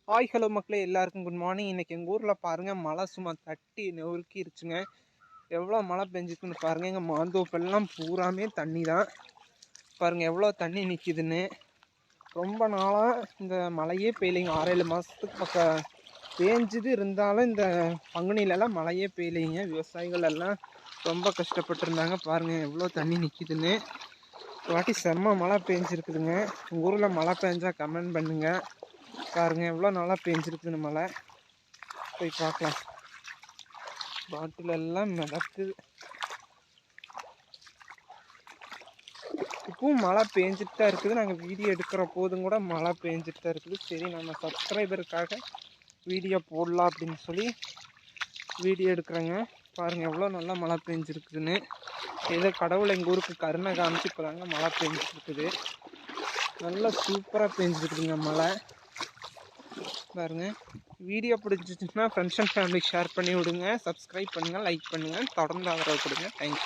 Hi hello மக்களே, எல்லாருக்கும் good morning. இன்றைக்கி எங்கள் ஊரில் பாருங்கள் மழை சும்மா தட்டி நெருக்கிருச்சுங்க. எவ்வளோ மழை பெஞ்சிருக்குன்னு பாருங்கள். எங்கள் மாந்தோப்பெல்லாம் பூராமே தண்ணி தான். பாருங்கள் எவ்வளோ தண்ணி நிற்கிதுன்னு. ரொம்ப நாளாக இந்த மழையே பெய்யலைங்க. 6-7 மாதத்துக்கு பக்கம் பேஞ்சுது. இருந்தாலும் இந்த பங்குனிலெல்லாம் மழையே பெய்யலைங்க. விவசாயிகள் எல்லாம் ரொம்ப கஷ்டப்பட்டுருந்தாங்க. பாருங்கள் எவ்வளோ தண்ணி நிற்கிதுன்னு. வாட்டி செம்ம மழை பெஞ்சிருக்குதுங்க. உங்கள் ஊரில் மழை பெஞ்சால் கமெண்ட் பண்ணுங்கள். பாருங்க எவ்வளோ நாளாக பெஞ்சிருக்குன்னு மழை. போய் பார்க்கலாம். பாட்டில் எல்லாம் மிதக்குது. இப்பவும் மழை பெஞ்சிட்டு தான் இருக்குது. நாங்கள் வீடியோ எடுக்கிற போதும் கூட மழை பெஞ்சிட்டு தான் இருக்குது. சரி, நம்ம சப்ஸ்கிரைபருக்காக வீடியோ போடலாம் அப்படின்னு சொல்லி வீடியோ எடுக்கிறேங்க. பாருங்கள் எவ்வளோ நல்லா மழை பெஞ்சிருக்குதுன்னு. ஏதோ கடவுள் எங்கள் ஊருக்கு கருணை காமிச்சு இப்போ தாங்க மழை பெஞ்சிருக்குது. நல்லா சூப்பராக பெஞ்சிருக்குதுங்க மழை. பாருங்க, வீடியோ பிடிச்சிச்சுன்னா ஃப்ரெண்ட்ஸ் அண்ட் ஃபேமிலி ஷேர் பண்ணி விடுங்க. சப்ஸ்கிரைப் பண்ணுங்கள், லைக் பண்ணுங்கள், தொடர்ந்து ஆதரவு கொடுங்க. தேங்க்யூ.